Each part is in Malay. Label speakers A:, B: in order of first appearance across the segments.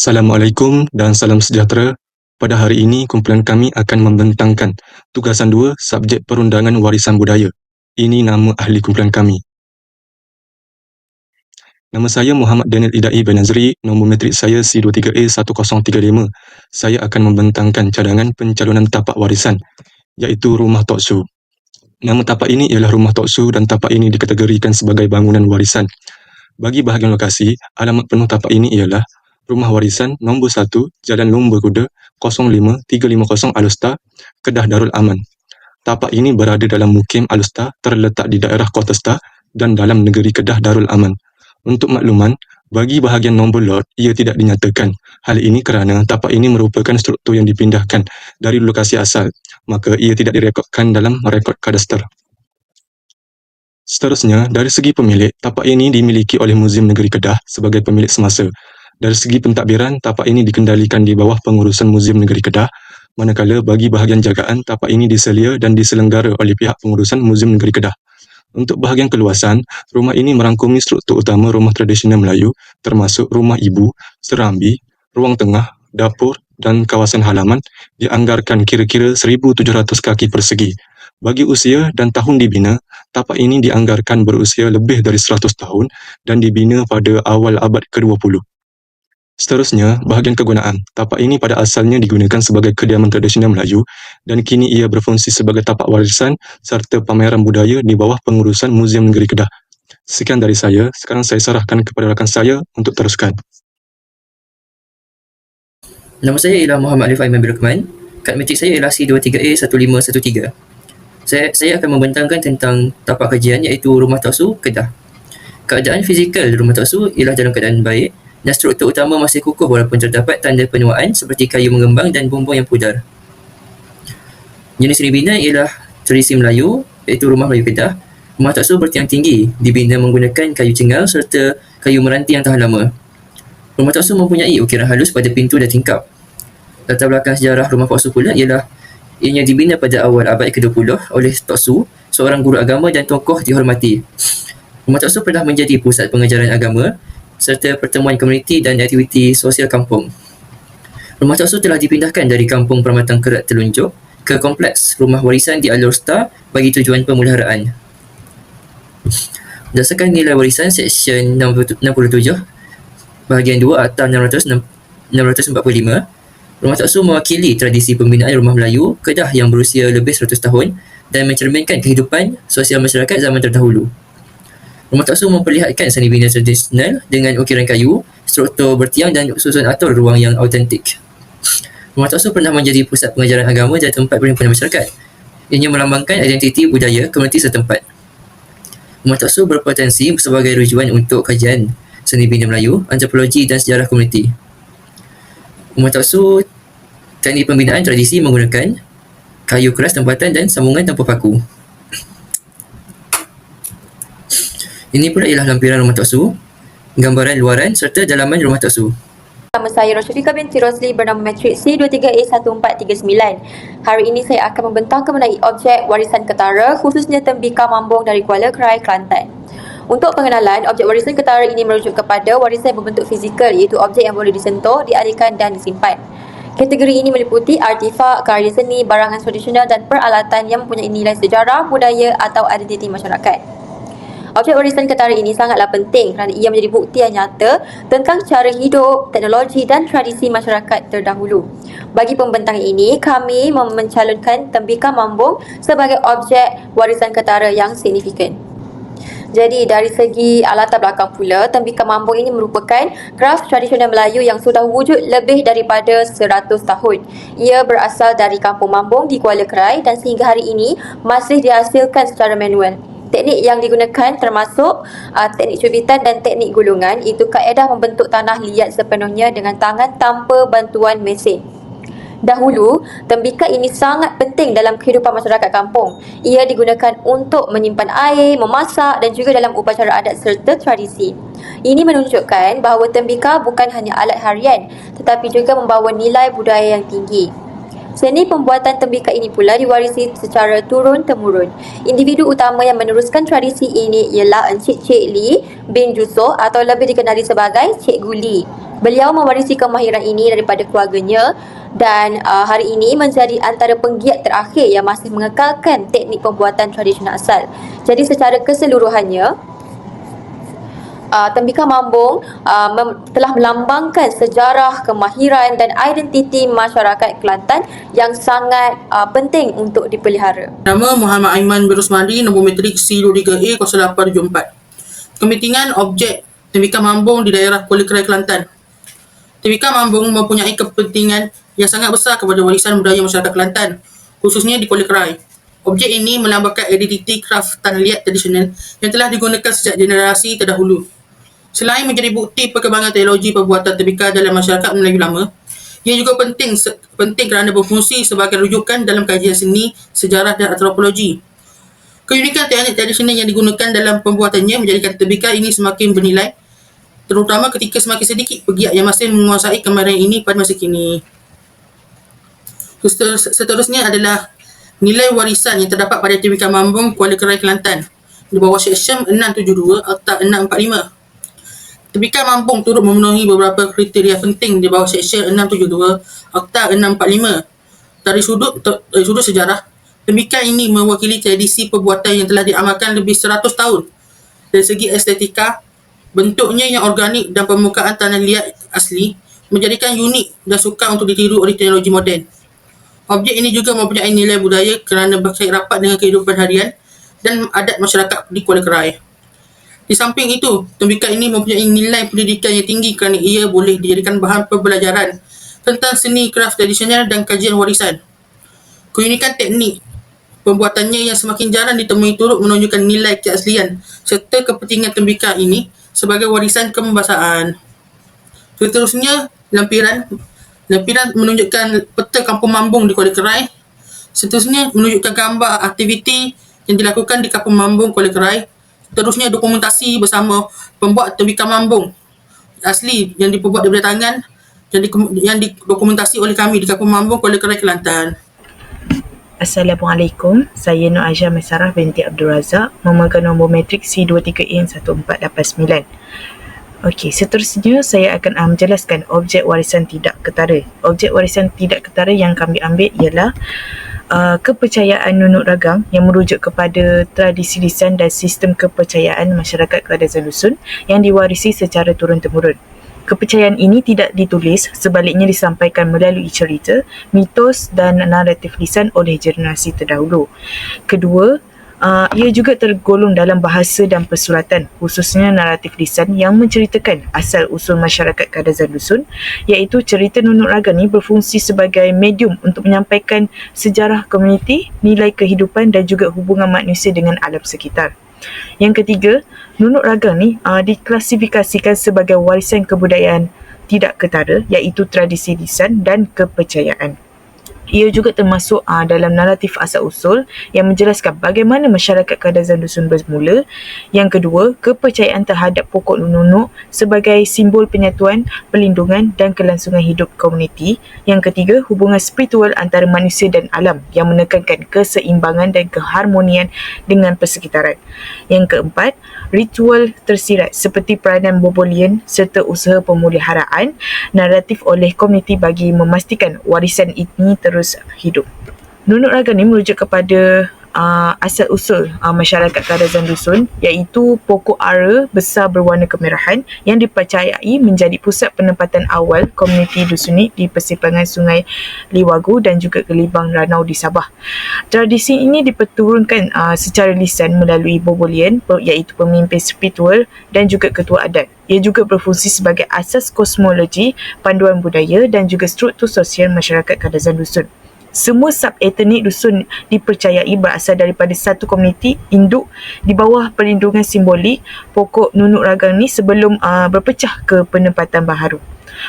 A: Assalamualaikum dan salam sejahtera. Pada hari ini, kumpulan kami akan membentangkan tugasan 2 subjek perundangan warisan budaya. Ini nama ahli kumpulan kami. Nama saya Muhammad Daniel Idai bin Nazri, nombor matrik saya C23A1035. Saya akan membentangkan cadangan pencalonan tapak warisan, iaitu Rumah Tok Su. Nama tapak ini ialah Rumah Tok Su dan tapak ini dikategorikan sebagai bangunan warisan. Bagi bahagian lokasi, alamat penuh tapak ini ialah Rumah Warisan nombor 1, Jalan Lumba Kuda, 05350 Alustar, Kedah Darul Aman. Tapak ini berada dalam Mukim Alustar, terletak di daerah Kota Star dan dalam negeri Kedah Darul Aman. Untuk makluman, bagi bahagian nombor lot, ia tidak dinyatakan. Hal ini kerana tapak ini merupakan struktur yang dipindahkan dari lokasi asal, maka ia tidak direkodkan dalam rekod kadaster. Seterusnya, dari segi pemilik, tapak ini dimiliki oleh Muzium Negeri Kedah sebagai pemilik semasa. Dari segi pentadbiran, tapak ini dikendalikan di bawah pengurusan Muzium Negeri Kedah, manakala bagi bahagian jagaan, tapak ini diselia dan diselenggara oleh pihak pengurusan Muzium Negeri Kedah. Untuk bahagian keluasan, rumah ini merangkumi struktur utama rumah tradisional Melayu, termasuk rumah ibu, serambi, ruang tengah, dapur dan kawasan halaman, dianggarkan kira-kira 1,700 kaki persegi. Bagi usia dan tahun dibina, tapak ini dianggarkan berusia lebih dari 100 tahun dan dibina pada awal abad ke-20. Seterusnya, bahagian kegunaan. Tapak ini pada asalnya digunakan sebagai kediaman tradisional Melayu dan kini ia berfungsi sebagai tapak warisan serta pameran budaya di bawah pengurusan Muzium Negeri Kedah. Sekian dari saya, sekarang saya serahkan kepada rakan saya untuk teruskan.
B: Nama saya ialah Muhammad Alif Aiman bin Rukman. Kad matrik saya ialah C23A1513. Saya akan membentangkan tentang tapak kajian iaitu Rumah Tok Su, Kedah. Keadaan fizikal Rumah Tok Su ialah dalam keadaan baik dan struktur utama masih kukuh walaupun terdapat tanda penuaan seperti kayu mengembang dan bumbung yang pudar. Jenis dibina ialah tradisi Melayu iaitu Rumah Melayu Kedah. Rumah Tok Su bertiang tinggi, dibina menggunakan kayu cengal serta kayu meranti yang tahan lama. Rumah Tok Su mempunyai ukiran halus pada pintu dan tingkap. Latar belakang sejarah Rumah Tok Su pula ialah ianya dibina pada awal abad ke-20 oleh Tok Su, seorang guru agama dan tokoh dihormati. Rumah Tok Su pernah menjadi pusat pengajaran agama serta pertemuan komuniti dan aktiviti sosial kampung. Rumah Tok Su telah dipindahkan dari Kampung Permatang Kerat Telunjuk ke Kompleks Rumah Warisan di Alor Star bagi tujuan pemuliharaan. Berdasarkan nilai warisan Seksyen 67, bahagian 2 Akta 645, Rumah Tok Su mewakili tradisi pembinaan rumah Melayu Kedah yang berusia lebih 100 tahun dan mencerminkan kehidupan sosial masyarakat zaman terdahulu. Rumah Tok Su memperlihatkan seni bina tradisional dengan ukiran kayu, struktur bertiang dan susun atur ruang yang autentik. Rumah Tok Su pernah menjadi pusat pengajaran agama dan tempat perhimpunan masyarakat. Ianya melambangkan identiti budaya komuniti setempat. Rumah Tok Su berpotensi sebagai rujukan untuk kajian seni bina Melayu, antropologi dan sejarah komuniti. Rumah Tok Su teknik pembinaan tradisi menggunakan kayu keras tempatan dan sambungan tanpa paku. Ini pula ialah lampiran Rumah Tok Su, gambaran luaran serta dalaman Rumah Tok Su.
C: Nama saya Roshafika binti Rosli bernama matrik C23A1439. Hari ini saya akan membentangkan mengenai objek warisan ketara khususnya tembikar mambung dari Kuala Krai, Kelantan. Untuk pengenalan, objek warisan ketara ini merujuk kepada warisan berbentuk fizikal iaitu objek yang boleh disentuh, dialihkan dan disimpan. Kategori ini meliputi artifak, karya seni, barangan tradisional dan peralatan yang mempunyai nilai sejarah, budaya atau identiti masyarakat. Objek warisan ketara ini sangatlah penting kerana ia menjadi bukti yang nyata tentang cara hidup, teknologi dan tradisi masyarakat terdahulu. Bagi pembentangan ini, kami mencalonkan tembikar mambung sebagai objek warisan ketara yang signifikan. Jadi dari segi latar belakang pula, tembikar mambung ini merupakan kraf tradisional Melayu yang sudah wujud lebih daripada 100 tahun. Ia berasal dari Kampung Mambung di Kuala Krai dan sehingga hari ini masih dihasilkan secara manual. Teknik yang digunakan termasuk teknik cubitan dan teknik gulungan, iaitu kaedah membentuk tanah liat sepenuhnya dengan tangan tanpa bantuan mesin. Dahulu, tembikar ini sangat penting dalam kehidupan masyarakat kampung. Ia digunakan untuk menyimpan air, memasak dan juga dalam upacara adat serta tradisi. Ini menunjukkan bahawa tembikar bukan hanya alat harian tetapi juga membawa nilai budaya yang tinggi. Seni pembuatan tembikar ini pula diwarisi secara turun-temurun. Individu utama yang meneruskan tradisi ini ialah Encik Cik Lee bin Juso atau lebih dikenali sebagai Cikgu Lee. Beliau mewarisi kemahiran ini daripada keluarganya dan hari ini menjadi antara penggiat terakhir yang masih mengekalkan teknik pembuatan tradisional asal. Jadi secara keseluruhannya, tembikar mambung telah melambangkan sejarah, kemahiran dan identiti masyarakat Kelantan yang sangat penting untuk dipelihara.
D: Nama Muhammad Aiman bin Rosmali, nombor matrik C23A 0874. Kepentingan objek tembikar mambung di daerah Kuala Kerai, Kelantan. Tembikar mambung mempunyai kepentingan yang sangat besar kepada warisan budaya masyarakat Kelantan, khususnya di Kuala Kerai. Objek ini melambangkan identiti kraf tanah liat tradisional yang telah digunakan sejak generasi terdahulu. Selain menjadi bukti perkembangan teknologi pembuatan tembikar dalam masyarakat Melayu lama, ia juga penting kerana berfungsi sebagai rujukan dalam kajian seni, sejarah dan antropologi. Keunikan teknik tradisional yang digunakan dalam pembuatannya menjadikan tembikar ini semakin bernilai, terutama ketika semakin sedikit pegiat yang masih menguasai kemahiran ini pada masa kini. Seterusnya adalah nilai warisan yang terdapat pada tembikar mambung Kuala Kerai, Kelantan di bawah Seksyen 672 Akta 645. Tembikar mambung turut memenuhi beberapa kriteria penting di bawah Seksyen 672 Akta 645. Dari sudut sejarah, tembikar ini mewakili tradisi perbuatan yang telah diamalkan lebih 100 tahun. Dari segi estetika, bentuknya yang organik dan permukaan tanah liat asli menjadikan unik dan sukar untuk ditiru oleh teknologi moden. Objek ini juga mempunyai nilai budaya kerana berkait rapat dengan kehidupan harian dan adat masyarakat di Kuala Kerai. Di samping itu, tembikar ini mempunyai nilai pendidikan yang tinggi kerana ia boleh dijadikan bahan pembelajaran tentang seni kraf tradisional dan kajian warisan. Keunikan teknik pembuatannya yang semakin jarang ditemui turut menunjukkan nilai keaslian serta kepentingan tembikar ini sebagai warisan kembangsaaan. Seterusnya, lampiran menunjukkan peta kampung mambung di Kuala Kerai. Seterusnya, menunjukkan gambar aktiviti yang dilakukan di kampung mambung Kuala Kerai. Seterusnya, dokumentasi bersama pembuat tembikar mambung asli yang diperbuat daripada tangan yang didokumentasi oleh kami di kampung mambung Kuala Kerai, Kelantan.
E: Assalamualaikum, saya Nur Aisha Mesarah binti Abdul Razak, memegang nombor matrik C23A 1489. Okey, seterusnya saya akan menjelaskan objek warisan tidak ketara. Objek warisan tidak ketara yang kami ambil ialah kepercayaan Nunuk Ragang yang merujuk kepada tradisi lisan dan sistem kepercayaan masyarakat Kadazan Dusun yang diwarisi secara turun-temurun. Kepercayaan ini tidak ditulis, sebaliknya disampaikan melalui cerita, mitos dan naratif lisan oleh generasi terdahulu. Kedua, ia juga tergolong dalam bahasa dan persulatan, khususnya naratif lisan yang menceritakan asal-usul masyarakat Kadazan Dusun, iaitu cerita Nunuk Ragang ini berfungsi sebagai medium untuk menyampaikan sejarah komuniti, nilai kehidupan dan juga hubungan manusia dengan alam sekitar. Yang ketiga, Nunuk Ragang ni diklasifikasikan sebagai warisan kebudayaan tidak ketara, iaitu tradisi lisan dan kepercayaan. Ia juga termasuk dalam naratif asal-usul yang menjelaskan bagaimana masyarakat Kadazan Dusun bermula. Yang kedua, kepercayaan terhadap pokok nunuk sebagai simbol penyatuan, perlindungan dan kelangsungan hidup komuniti. Yang ketiga, hubungan spiritual antara manusia dan alam yang menekankan keseimbangan dan keharmonian dengan persekitaran. Yang keempat, ritual tersirat seperti peranan bobolian serta usaha pemeliharaan naratif oleh komuniti bagi memastikan warisan ini terus hidup. Nunuk Ragang ni merujuk kepada asal-usul masyarakat Kadazan Dusun, iaitu pokok ara besar berwarna kemerahan yang dipercayai menjadi pusat penempatan awal komuniti Dusunik di persimpangan Sungai Liwagu dan juga Gelibang Ranau di Sabah. Tradisi ini diperturunkan secara lisan melalui bobolian, iaitu pemimpin spiritual dan juga ketua adat. Ia juga berfungsi sebagai asas kosmologi, panduan budaya dan juga struktur sosial masyarakat Kadazan Dusun. Semua sub-etnik dusun dipercayai berasal daripada satu komuniti induk di bawah perlindungan simbolik pokok Nunuk Ragang ni sebelum berpecah ke penempatan baharu.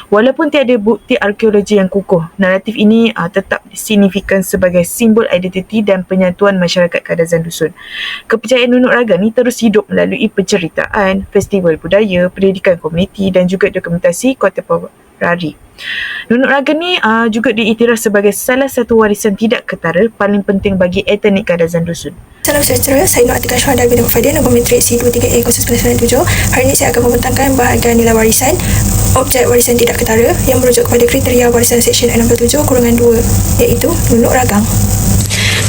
E: Walaupun tiada bukti arkeologi yang kukuh, naratif ini tetap signifikan sebagai simbol identiti dan penyatuan masyarakat Kadazan Dusun. Kepercayaan Nunuk Ragang ni terus hidup melalui penceritaan, festival budaya, pendidikan komuniti dan juga dokumentasi kontemporer RARI. Nunuk Ragang ni juga diiktiraf sebagai salah satu warisan tidak ketara paling penting bagi etnik Kadazan Dusun.
F: Salam sejahtera, saya Nur Atika Syuhada bin Mufaddin, nombor matrik C23A 0997. Hari ini saya akan membentangkan bahagian nilai warisan, objek warisan tidak ketara yang merujuk kepada kriteria warisan Seksyen 67/2 iaitu Nunuk Ragang.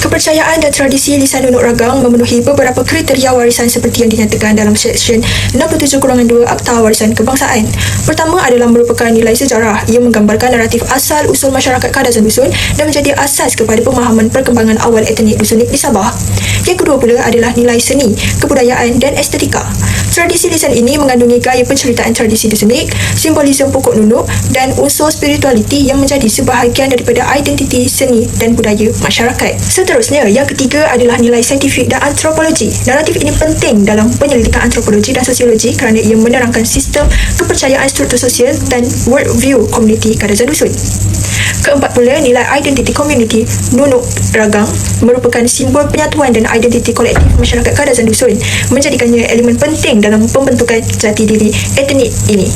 F: Kepercayaan dan tradisi lisan Nunuk Ragang memenuhi beberapa kriteria warisan seperti yang dinyatakan dalam Seksyen 67/2 Akta Warisan Kebangsaan. Pertama adalah merupakan nilai sejarah. Ia menggambarkan naratif asal usul masyarakat Kadazan Dusun dan menjadi asas kepada pemahaman perkembangan awal etnik Dusunik di Sabah. Yang kedua pula adalah nilai seni, kebudayaan dan estetika. Tradisi lisan ini mengandungi gaya penceritaan tradisi Dusunik, simbolisme pokok Nunuk dan unsur spiritualiti yang menjadi sebahagian daripada identiti seni dan budaya masyarakat. Seterusnya, yang ketiga adalah nilai saintifik dan antropologi. Naratif ini penting dalam penyelidikan antropologi dan sosiologi kerana ia menerangkan sistem kepercayaan struktur sosial dan worldview komuniti Kadazan Dusun. Keempat pula, nilai identiti komuniti Nunuk Ragang merupakan simbol penyatuan dan identiti kolektif masyarakat Kadazan Dusun, menjadikannya elemen penting dalam pembentukan jati diri etnik ini.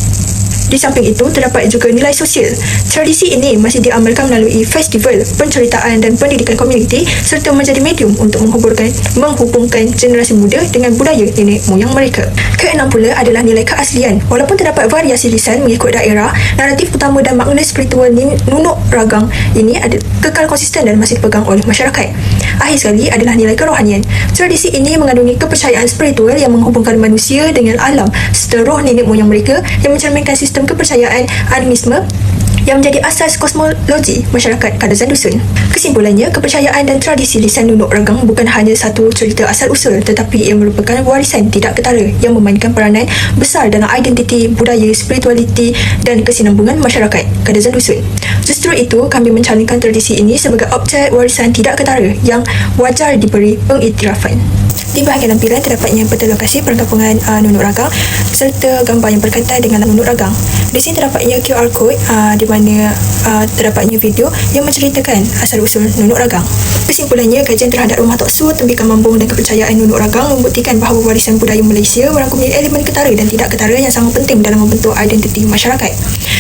F: Di samping itu, terdapat juga nilai sosial. Tradisi ini masih diamalkan melalui festival, penceritaan dan pendidikan komuniti serta menjadi medium untuk menghubungkan generasi muda dengan budaya nenek moyang mereka. Keenam pula adalah nilai keaslian. Walaupun terdapat variasi lisan mengikut daerah, naratif utama dan makna spiritual Nunuk Ragang ini kekal konsisten dan masih dipegang oleh masyarakat. Akhir sekali adalah nilai kerohanian. Tradisi ini mengandungi kepercayaan spiritual yang menghubungkan manusia dengan alam serta roh nenek moyang mereka yang mencerminkan sistem kepercayaan animisme yang menjadi asas kosmologi masyarakat Kadazan Dusun. Kesimpulannya, kepercayaan dan tradisi lisan Nunuk Ragang bukan hanya satu cerita asal-usul tetapi ia merupakan warisan tidak ketara yang memainkan peranan besar dalam identiti, budaya, spiritualiti dan kesinambungan masyarakat Kadazan Dusun. Justru itu, kami mencalonkan tradisi ini sebagai objek warisan tidak ketara yang wajar diberi pengiktirafan. Di bahagian lampiran terdapatnya peta lokasi perkampungan Nunuk Ragang serta gambar yang berkaitan dengan Nunuk Ragang. Di sini terdapatnya QR code di mana terdapatnya video yang menceritakan asal-usul Nunuk Ragang. Kesimpulannya, kajian terhadap rumah toksu, tembikan mambung dan kepercayaan Nunuk Ragang membuktikan bahawa warisan budaya Malaysia merangkumi elemen ketara dan tidak ketara yang sangat penting dalam membentuk identiti masyarakat.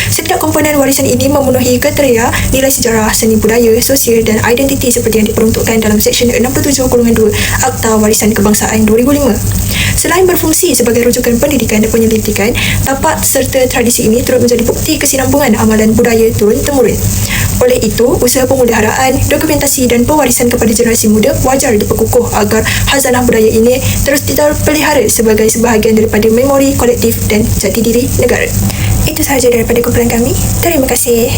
F: Setiap komponen warisan ini memenuhi kriteria nilai sejarah, seni budaya, sosial dan identiti seperti yang diperuntukkan dalam Seksyen 67/2 Akta Warisan Kebangsaan 2005. Selain berfungsi sebagai rujukan pendidikan dan penyelidikan, tapak serta tradisi ini turut menjadi bukti kesinambungan amalan budaya turun-temurun. Oleh itu, usaha pemudaharaan, dokumentasi dan pewarisan kepada generasi muda wajar diperkukuh agar khazanah budaya ini terus terpelihara sebagai sebahagian daripada memori kolektif dan jati diri negara. Itu sahaja daripada kumpulan kami. Terima kasih.